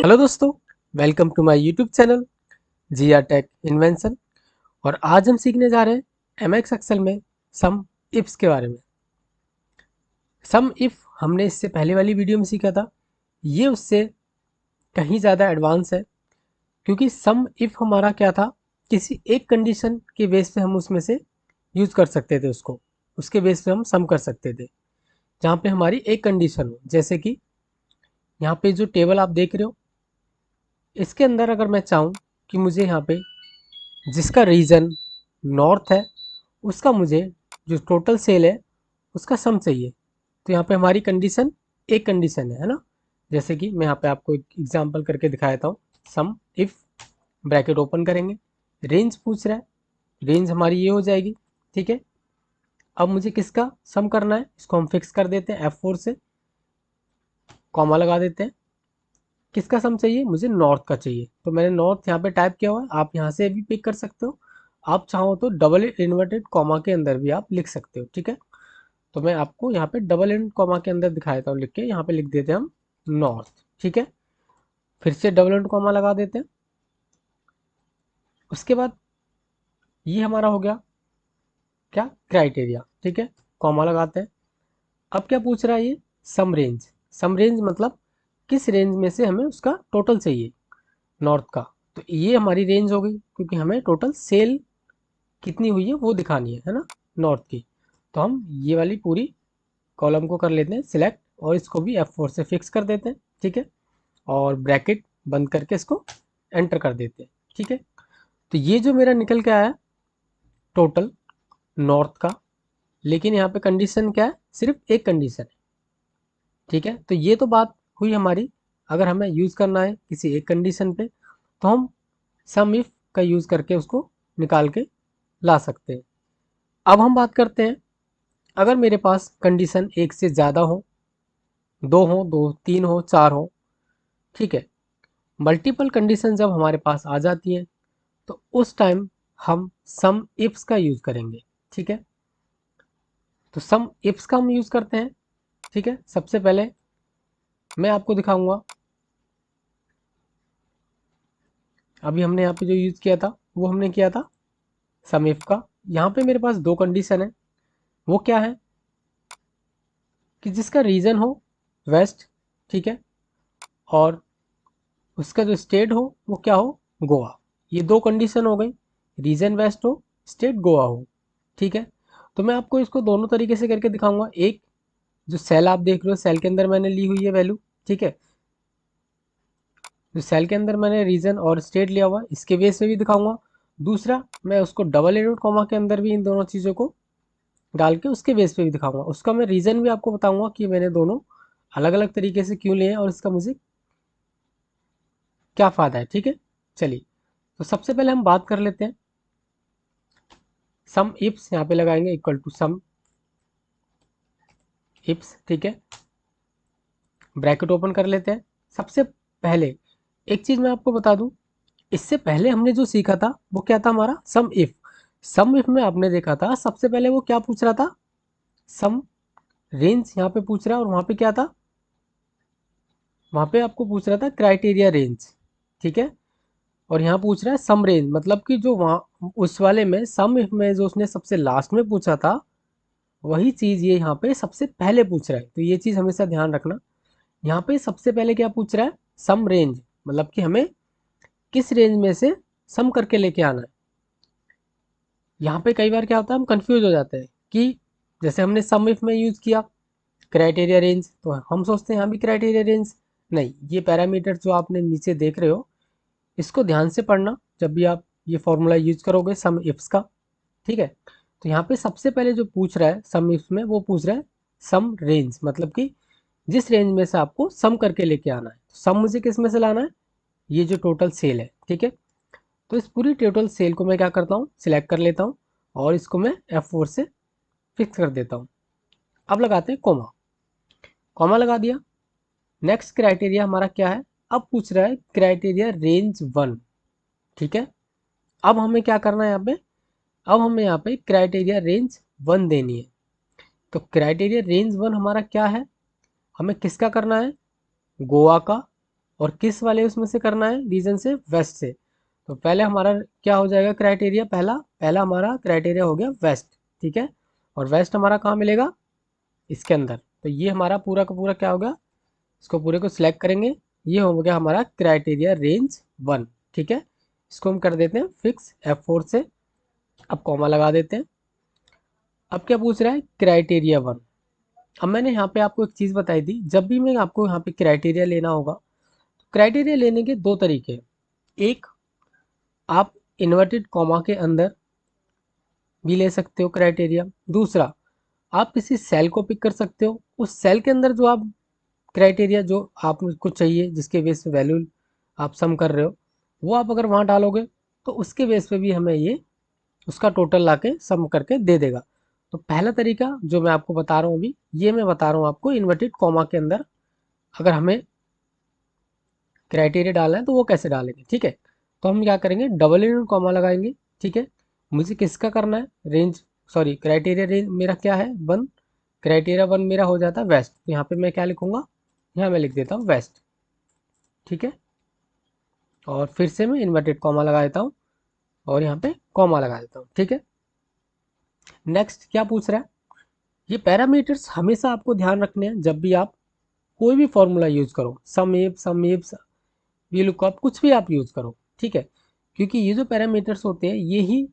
Hello दोस्तों, welcome to my YouTube channel G R tech invention. और आज हम सीखने जा रहे हैं एम एक्स एक्सेल में सम इफ्स के बारे में। सम इफ हमने इससे पहले वाली वीडियो में सीखा था, ये उससे कहीं ज़्यादा एडवांस है, क्योंकि सम इफ हमारा क्या था, किसी एक कंडीशन के बेस पे हम उसमें से यूज़ कर सकते थे, उसके बेस पे हम सम कर सकते थे, जहाँ पे हमारी एक कंडीशन हो। जैसे कि यहाँ पे जो टेबल आप देख रहे हो, इसके अंदर अगर मैं चाहूँ कि मुझे यहाँ पे जिसका रीजन नॉर्थ है, उसका मुझे जो टोटल सेल है उसका सम चाहिए, तो यहाँ पे हमारी कंडीशन एक कंडीशन है ना। जैसे कि मैं यहाँ पे आपको एक एग्जांपल करके दिखा देता हूँ। सम इफ ब्रैकेट ओपन करेंगे, रेंज पूछ रहा है, रेंज हमारी ये हो जाएगी। ठीक है, अब मुझे किसका सम करना है, इसको हम फिक्स कर देते हैं F4 से, कॉमा लगा देते हैं। किसका सम चाहिए, मुझे नॉर्थ का चाहिए, तो मैंने नॉर्थ यहाँ पे टाइप किया हुआ है। आप यहाँ से भी पिक कर सकते हो, आप चाहो तो डबल इन्वर्टेड कॉमा के अंदर भी आप लिख सकते हो। ठीक है, तो मैं आपको यहाँ पे डबल इन्वर्टेड कॉमा के अंदर दिखा देता हूँ, लिख के यहाँ पे लिख देते हैं हम नॉर्थ। ठीक है, फिर से डबल इन्वर्टेड कॉमा लगा देते हैं। उसके बाद ये हमारा हो गया क्या, क्राइटेरिया। ठीक है, कॉमा लगाते हैं। अब क्या पूछ रहा है ये, सम रेंज। सम रेंज मतलब किस रेंज में से हमें उसका टोटल चाहिए, नॉर्थ का। तो ये हमारी रेंज हो गई, क्योंकि हमें टोटल सेल कितनी हुई है वो दिखानी है ना, नॉर्थ की। तो हम ये वाली पूरी कॉलम को कर लेते हैं सिलेक्ट, और इसको भी F4 से फिक्स कर देते हैं। ठीक है, और ब्रैकेट बंद करके इसको एंटर कर देते हैं। ठीक है, तो ये जो मेरा निकल के आया टोटल नॉर्थ का, लेकिन यहाँ पे कंडीशन क्या है, सिर्फ एक कंडीशन है। ठीक है, तो ये तो बात हुई हमारी, अगर हमें यूज़ करना है किसी एक कंडीशन पे, तो हम सम इफ का यूज़ करके उसको निकाल के ला सकते हैं। अब हम बात करते हैं, अगर मेरे पास कंडीशन एक से ज़्यादा हो, दो हो, दो तीन हो, चार हो। ठीक है, मल्टीपल कंडीशन जब हमारे पास आ जाती हैं, तो उस टाइम हम सम इफ्स का यूज़ करेंगे। ठीक है, तो सम इफ्स का हम यूज़ करते हैं। ठीक है, सबसे पहले मैं आपको दिखाऊंगा, अभी हमने यहाँ पे जो यूज़ किया था वो हमने किया था सम इफ का। यहाँ पे मेरे पास दो कंडीशन है, वो क्या है कि जिसका रीजन हो वेस्ट, ठीक है, और उसका जो स्टेट हो वो क्या हो, गोवा। ये दो कंडीशन हो गई, रीजन वेस्ट हो, स्टेट गोवा हो। ठीक है, तो मैं आपको इसको दोनों तरीके से करके दिखाऊंगा। एक, जो सेल आप देख रहे हो, सेल के अंदर मैंने ली हुई है वैल्यू। ठीक है, जो सेल के अंदर मैंने रीजन और स्टेट लिया हुआ, इसके बेस पे भी दिखाऊंगा। दूसरा, मैं उसको डबल एडेड कॉमा के अंदर भी इन दोनों चीज़ों को डाल के उसके बेस पे भी दिखाऊंगा। उसका मैं रीज़न भी आपको बताऊंगा कि मैंने दोनों अलग अलग तरीके से क्यों लिए हैं और इसका मुझे क्या फ़ायदा है। ठीक है, चलिए, तो सबसे पहले हम बात कर लेते हैं सम इप्स। यहाँ पे लगाएंगे इक्वल टू सम इप्स। ठीक है, ब्रैकेट ओपन कर लेते हैं। सबसे पहले एक चीज़ मैं आपको बता दूं, इससे पहले हमने जो सीखा था वो क्या था, हमारा सम इफ। सम इफ में आपने देखा था सबसे पहले वो क्या पूछ रहा था, सम रेंज यहाँ पे पूछ रहा है, और वहाँ पे क्या था, वहाँ पे आपको पूछ रहा था क्राइटेरिया रेंज। ठीक है, और यहाँ पूछ रहा है सम रेंज, मतलब कि जो वहाँ उस वाले में सम इफ में जो उसने सबसे लास्ट में पूछा था, वही चीज़ ये यहाँ पे सबसे पहले पूछ रहा है। तो ये चीज़ हमेशा ध्यान रखना, यहाँ पे सबसे पहले क्या पूछ रहा है, सम रेंज, मतलब कि हमें किस रेंज में से सम करके लेके आना है। यहाँ पे कई बार क्या होता है, हम कंफ्यूज हो जाते हैं कि जैसे हमने सम इफ में यूज़ किया क्राइटेरिया रेंज, तो हम सोचते हैं यहाँ भी क्राइटेरिया रेंज। नहीं, ये पैरामीटर जो आपने नीचे देख रहे हो, इसको ध्यान से पढ़ना जब भी आप ये फॉर्मूला यूज करोगे सम इफ्स का। ठीक है, तो यहाँ पे सबसे पहले जो पूछ रहा है सम इफ्स में, वो पूछ रहा है सम रेंज, मतलब कि जिस रेंज में से आपको सम करके लेके आना है। सम मुझे किस में से लाना है, ये जो टोटल सेल है। ठीक है, तो इस पूरी टोटल सेल को मैं क्या करता हूँ, सिलेक्ट कर लेता हूँ, और इसको मैं F4 से फिक्स कर देता हूँ। अब लगाते हैं कोमा, कॉमा लगा दिया। नेक्स्ट क्राइटेरिया हमारा क्या है, अब पूछ रहा है क्राइटेरिया रेंज 1। ठीक है, अब हमें क्या करना है यहाँ पे, अब हमें यहाँ पे क्राइटेरिया रेंज 1 देनी है। तो क्राइटेरिया रेंज 1 हमारा क्या है, हमें किसका करना है, गोवा का, और किस वाले उसमें से करना है, रीजन से, वेस्ट से। तो पहले हमारा क्या हो जाएगा क्राइटेरिया, पहला पहला हमारा क्राइटेरिया हो गया वेस्ट, ठीक है। और वेस्ट हमारा कहाँ मिलेगा, इसके अंदर। तो ये हमारा पूरा का पूरा क्या होगा, इसको पूरे को सिलेक्ट करेंगे, ये हो गया हमारा क्राइटेरिया रेंज 1, ठीक है। इसको हम कर देते हैं फिक्स F4 से। अब कॉमा लगा देते हैं। अब क्या पूछ रहा है, क्राइटेरिया 1। अब मैंने यहाँ पे आपको एक चीज़ बताई थी, जब भी मैं आपको यहाँ पे क्राइटेरिया लेना होगा, तो क्राइटेरिया लेने के दो तरीके हैं। एक, आप इन्वर्टेड कॉमा के अंदर भी ले सकते हो क्राइटेरिया। दूसरा, आप किसी सेल को पिक कर सकते हो, उस सेल के अंदर जो आप क्राइटेरिया जो आपको चाहिए, जिसके बेस पे वैल्यू आप सम कर रहे हो, वो आप अगर वहाँ डालोगे तो उसके बेस पे भी हमें ये उसका टोटल लाके सम करके दे देगा। तो पहला तरीका जो मैं आपको बता रहा हूँ अभी, ये मैं बता रहा हूँ आपको इन्वर्टेड कॉमा के अंदर अगर हमें क्राइटेरिया डालना है तो वो कैसे डालेंगे, ठीक है। तो हम क्या करेंगे, डबल इनवर्टेड कॉमा लगाएंगे, ठीक है। मुझे किसका करना है, रेंज, सॉरी क्राइटेरिया रेंज मेरा क्या है 1, क्राइटेरिया 1 मेरा हो जाता है वेस्ट। तो यहाँ पे मैं क्या लिखूंगा, यहाँ मैं लिख देता हूँ वेस्ट, ठीक है। और फिर से मैं इन्वर्टेड कॉमा लगा देता हूँ और यहाँ पे कॉमा लगा देता हूँ, ठीक है। नेक्स्ट क्या पूछ रहा है, ये पैरामीटर्स हमेशा आपको ध्यान रखने हैं जब भी आप कोई भी फॉर्मूला यूज करो, सम इफ वी लुकअप, कुछ भी आप यूज करो, ठीक है। क्योंकि ये जो पैरामीटर्स होते हैं ये ही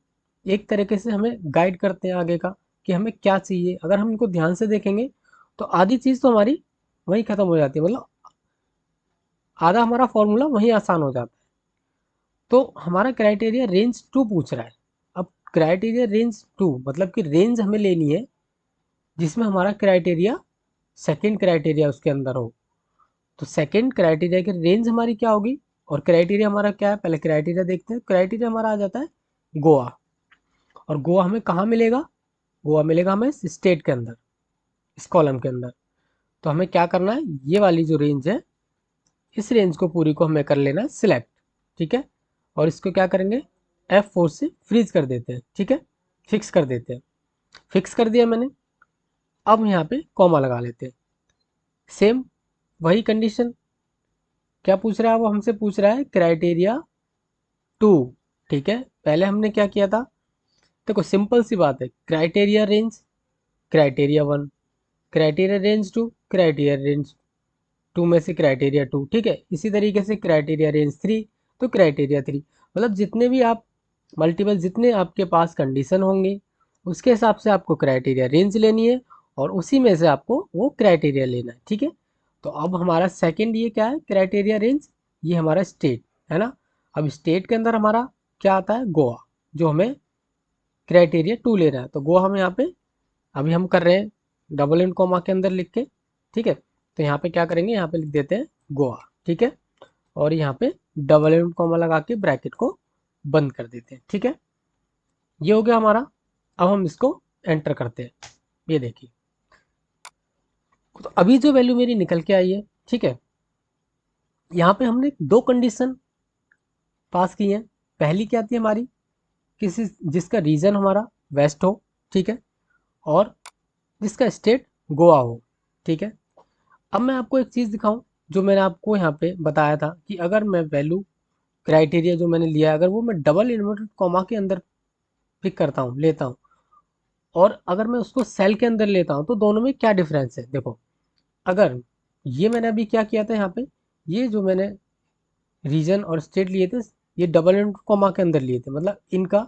एक तरीके से हमें गाइड करते हैं आगे का, कि हमें क्या चाहिए। अगर हम इनको ध्यान से देखेंगे तो आधी चीज़ तो हमारी वहीं ख़त्म हो जाती है, मतलब आधा हमारा फॉर्मूला वहीं आसान हो जाता है। तो हमारा क्राइटेरिया रेंज 2 पूछ रहा है। अब क्राइटेरिया रेंज 2 मतलब कि रेंज हमें लेनी है जिसमें हमारा क्राइटेरिया सेकंड क्राइटेरिया उसके अंदर हो। तो सेकंड क्राइटेरिया की रेंज हमारी क्या होगी, और क्राइटेरिया हमारा क्या है, पहले क्राइटेरिया देखते हैं। क्राइटेरिया हमारा आ जाता है गोवा। और गोवा हमें कहाँ मिलेगा, गोवा मिलेगा हमें स्टेट के अंदर, इस कॉलम के अंदर। तो हमें क्या करना है, ये वाली जो रेंज है, इस रेंज को पूरी को हमें कर लेना है सिलेक्ट, ठीक है। और इसको क्या करेंगे, F4 से फ्रीज कर देते हैं, ठीक है, फिक्स कर देते हैं। फिक्स कर दिया मैंने। अब यहाँ पे कॉमा लगा लेते हैं। सेम वही कंडीशन, क्या पूछ रहा है वो हमसे, पूछ रहा है क्राइटेरिया 2, ठीक है। पहले हमने क्या किया था, देखो सिंपल सी बात है, criteria range criteria 1, criteria range 2 criteria range 2 में से क्राइटेरिया 2, ठीक है। इसी तरीके से क्राइटेरिया रेंज 3 तो क्राइटेरिया 3, मतलब जितने भी आप मल्टीपल, जितने आपके पास कंडीशन होंगे उसके हिसाब से आपको क्राइटेरिया रेंज लेनी है और उसी में से आपको वो क्राइटेरिया लेना है, ठीक है। तो अब हमारा सेकंड ये क्या है, क्राइटेरिया रेंज, ये हमारा स्टेट है ना। अब स्टेट के अंदर हमारा क्या आता है, गोवा, जो हमें क्राइटेरिया 2 लेना है। तो गोवा हम यहाँ पे अभी हम कर रहे हैं डबल एंड कॉमा के अंदर लिख के, ठीक है। तो यहाँ पे क्या करेंगे, यहाँ पे लिख देते हैं गोवा, ठीक है। और यहाँ पे डबल एंड कॉमा लगा के ब्रैकेट को बंद कर देते हैं, ठीक है। ये हो गया हमारा। अब हम इसको एंटर करते हैं, ये देखिए। तो अभी जो वैल्यू मेरी निकल के आई है, ठीक है, यहाँ पे हमने दो कंडीशन पास की हैं। पहली क्या थी हमारी, किसी जिसका रीजन हमारा वेस्ट हो, ठीक है, और जिसका स्टेट गोवा हो, ठीक है। अब मैं आपको एक चीज़ दिखाऊं, जो मैंने आपको यहाँ पे बताया था कि अगर मैं वैल्यू क्राइटेरिया जो मैंने लिया है, अगर वो मैं डबल इन्वर्टेड कॉमा के अंदर पिक करता हूँ, लेता हूँ, और अगर मैं उसको सेल के अंदर लेता हूँ, तो दोनों में क्या डिफरेंस है देखो। अगर ये मैंने अभी क्या किया था यहाँ पे, ये जो मैंने रीजन और स्टेट लिए थे, ये डबल इन्वर्टेड कॉमा के अंदर लिए थे, मतलब इनका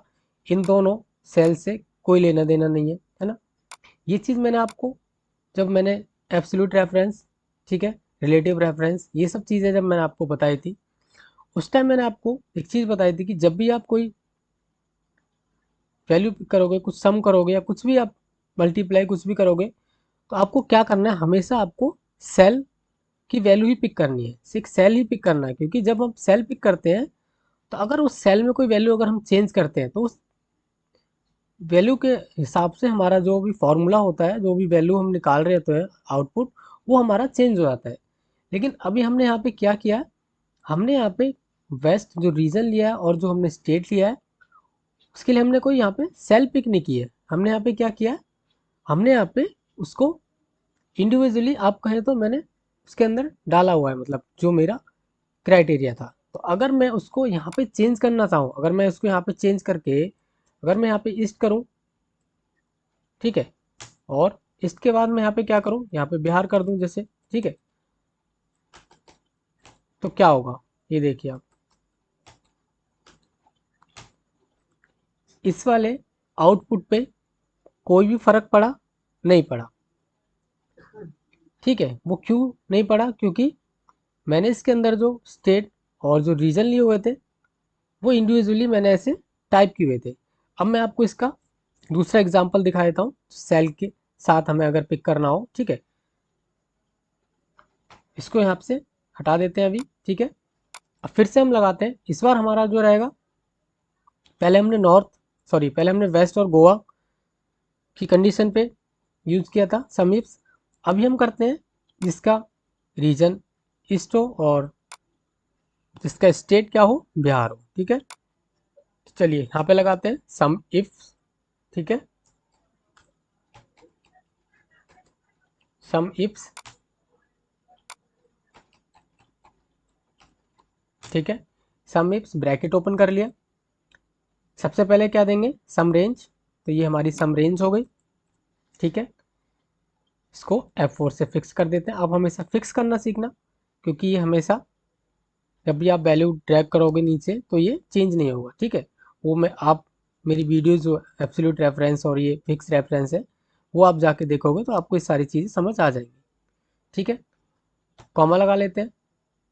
इन दोनों सेल से कोई लेना देना नहीं है ना। ये चीज़ मैंने आपको, जब मैंने एब्सोल्यूट रेफरेंस, ठीक है, रिलेटिव रेफरेंस, ये सब चीज़ें जब मैंने आपको बताई थी, उस टाइम मैंने आपको एक चीज़ बताई थी कि जब भी आप कोई वैल्यू करोगे, कुछ सम करोगे या कुछ भी आप मल्टीप्लाई कुछ भी करोगे, तो आपको क्या करना है, हमेशा आपको सेल की वैल्यू ही पिक करनी है, सिर्फ सेल ही पिक करना है। क्योंकि जब हम सेल पिक करते हैं, तो अगर उस सेल में कोई वैल्यू अगर हम चेंज करते हैं, तो उस वैल्यू के हिसाब से हमारा जो भी फॉर्मूला होता है, जो भी वैल्यू हम निकाल रहे होते हैं आउटपुट, वो हमारा चेंज हो जाता है। लेकिन अभी हमने यहाँ पे क्या किया है, हमने यहाँ पे वेस्ट जो रीजन लिया है और जो हमने स्टेट लिया है, उसके लिए हमने कोई यहाँ पे सेल पिक नहीं की है। हमने यहाँ पे क्या किया है, हमने यहाँ पे उसको इंडिविजुअली आप कहें तो मैंने उसके अंदर डाला हुआ है, मतलब जो मेरा क्राइटेरिया था। तो अगर मैं उसको यहाँ पे चेंज करना चाहूँ, अगर मैं उसको यहाँ पे चेंज करके अगर मैं यहाँ पे ईस्ट करूँ, ठीक है, और इसके बाद मैं यहाँ पे क्या करूँ, यहाँ पे बिहार कर दूँ जैसे, ठीक है, तो क्या होगा ये देखिए आप, इस वाले आउटपुट पे कोई भी फर्क पड़ा नहीं पड़ा, ठीक है। वो क्यों नहीं पड़ा, क्योंकि मैंने इसके अंदर जो स्टेट और जो रीजन लिए हुए थे वो इंडिविजुअली मैंने ऐसे टाइप किए हुए थे। अब मैं आपको इसका दूसरा एग्जांपल दिखा देता हूँ, सेल के साथ हमें अगर पिक करना हो, ठीक है। इसको यहाँ से हटा देते हैं अभी, ठीक है। अब फिर से हम लगाते हैं, इस बार हमारा जो रहेगा, पहले हमने वेस्ट और गोवा की कंडीशन पे यूज किया था समीप्स। अभी हम करते हैं जिसका रीजन ईस्ट हो और जिसका स्टेट क्या हो, बिहार हो, ठीक है। तो चलिए यहाँ पे लगाते हैं सम इफ, ठीक है, सम इफ्स, ठीक है। सम इफ्स ब्रैकेट ओपन कर लिया, सबसे पहले क्या देंगे, सम रेंज, तो ये हमारी सम रेंज हो गई, ठीक है। इसको F4 से फिक्स कर देते हैं। अब हमेशा फिक्स करना सीखना, क्योंकि ये हमेशा जब भी आप वैल्यू ड्रैग करोगे नीचे तो ये चेंज नहीं होगा, ठीक है। वो मैं आप मेरी वीडियो जो एब्सोल्यूट रेफरेंस और ये फिक्स रेफरेंस है वो आप जाके देखोगे तो आपको ये सारी चीज़ें समझ आ जाएंगी, ठीक है। कॉमा लगा लेते हैं।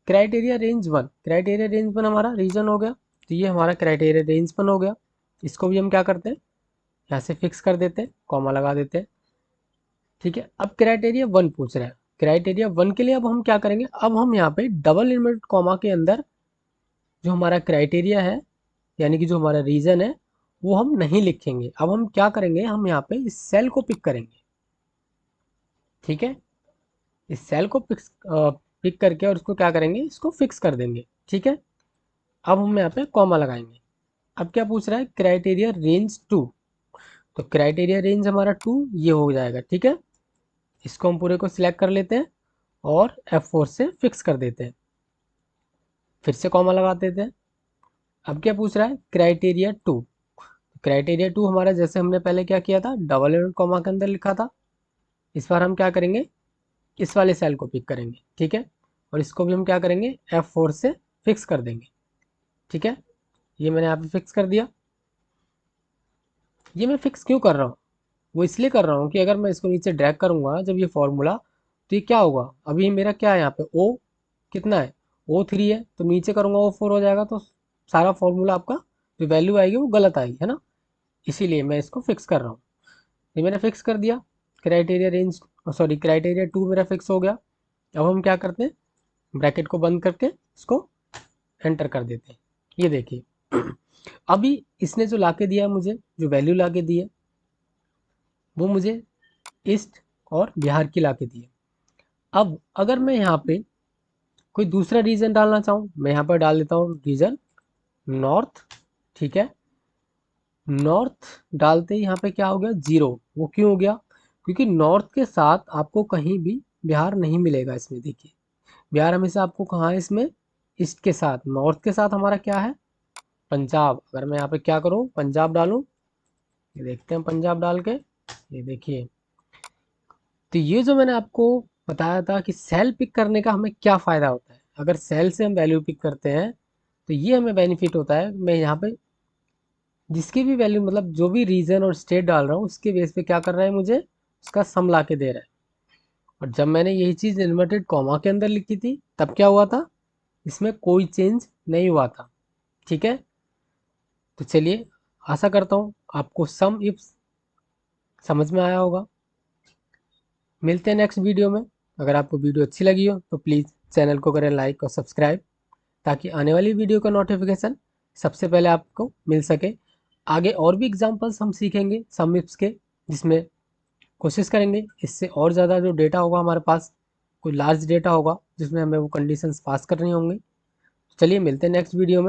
Criteria range one, criteria range one हमारा रीजन हो गया, तो ये हमारा क्राइटेरिया रेंज वन हो गया। इसको भी हम क्या करते हैं, यहाँ से फिक्स कर देते हैं, कॉमा लगा देते हैं, ठीक है। अब क्राइटेरिया वन पूछ रहा है, क्राइटेरिया वन के लिए अब हम क्या करेंगे, अब हम यहाँ पे डबल इनवर्टेड कॉमा के अंदर जो हमारा क्राइटेरिया है, यानी कि जो हमारा रीजन है, वो हम नहीं लिखेंगे। अब हम क्या करेंगे, हम यहाँ पे इस सेल को पिक करेंगे, ठीक है। इस सेल को पिक करके और इसको क्या करेंगे, इसको फिक्स कर देंगे, ठीक है। अब हम यहाँ पे कॉमा लगाएंगे। अब क्या पूछ रहा है, क्राइटेरिया रेंज टू, तो क्राइटेरिया रेंज हमारा टू ये हो जाएगा, ठीक है। इसको हम पूरे को सिलेक्ट कर लेते हैं और F4 से फिक्स कर देते हैं, फिर से कॉमा लगा देते हैं। अब क्या पूछ रहा है, क्राइटेरिया टू, क्राइटेरिया टू हमारा जैसे हमने पहले क्या किया था, डबल इनवर्टेड कॉमा के अंदर लिखा था, इस बार हम क्या करेंगे, इस वाले सेल को पिक करेंगे, ठीक है। और इसको भी हम क्या करेंगे, F4 से फिक्स कर देंगे, ठीक है। ये मैंने यहाँ पे फिक्स कर दिया। ये मैं फिक्स क्यों कर रहा हूँ, वो इसलिए कर रहा हूँ कि अगर मैं इसको नीचे ड्रैग करूँगा जब ये फॉर्मूला, तो ये क्या होगा, अभी मेरा क्या है यहाँ पे ओ कितना है, O3 है, तो नीचे करूँगा O4 हो जाएगा, तो सारा फॉर्मूला आपका जो वैल्यू आएगी वो गलत आएगी, है ना। इसीलिए मैं इसको फिक्स कर रहा हूँ। ये मैंने फिक्स कर दिया, criteria range, sorry criteria too मेरा फिक्स हो गया। अब हम क्या करते हैं, ब्रैकेट को बंद करके इसको एंटर कर देते हैं। ये देखिए अभी इसने जो लाके दिया है मुझे, जो वैल्यू लाके दी है वो मुझे ईस्ट और बिहार की लाके दी है। अब अगर मैं यहाँ पे कोई दूसरा रीजन डालना चाहूँ, मैं यहाँ पर डाल देता हूँ रीजन नॉर्थ, ठीक है। नॉर्थ डालते ही यहाँ पे क्या हो गया, जीरो। वो क्यों हो गया, क्योंकि नॉर्थ के साथ आपको कहीं भी बिहार नहीं मिलेगा। इसमें देखिए बिहार हमेशा आपको कहाँ है, इसमें ईस्ट के साथ, नॉर्थ के साथ हमारा क्या है, पंजाब। अगर मैं यहाँ पे क्या करूँ, पंजाब डालूँ, ये देखते हैं पंजाब डाल के, ये देखिए। तो ये जो मैंने आपको बताया था कि सेल पिक करने का हमें क्या फ़ायदा होता है, अगर सेल से हम वैल्यू पिक करते हैं तो ये हमें बेनिफिट होता है। मैं यहाँ पे जिसकी भी वैल्यू, मतलब जो भी रीजन और स्टेट डाल रहा हूँ उसके बेस पे क्या कर रहा है, मुझे उसका सम ला के दे रहा है। और जब मैंने यही चीज़ इन्वर्टेड कॉमा के अंदर लिखी थी तब क्या हुआ था, इसमें कोई चेंज नहीं हुआ था, ठीक है। तो चलिए, आशा करता हूँ आपको सम इफ समझ में आया होगा। मिलते हैं नेक्स्ट वीडियो में। अगर आपको वीडियो अच्छी लगी हो तो प्लीज़ चैनल को करें लाइक और सब्सक्राइब, ताकि आने वाली वीडियो का नोटिफिकेशन सबसे पहले आपको मिल सके। आगे और भी एग्जांपल्स हम सीखेंगे सम इफ्स के, जिसमें कोशिश करेंगे इससे और ज़्यादा जो डेटा होगा हमारे पास, कोई लार्ज डेटा होगा जिसमें हमें वो कंडीशंस पास करनी होंगी। चलिए मिलते हैं नेक्स्ट वीडियो में।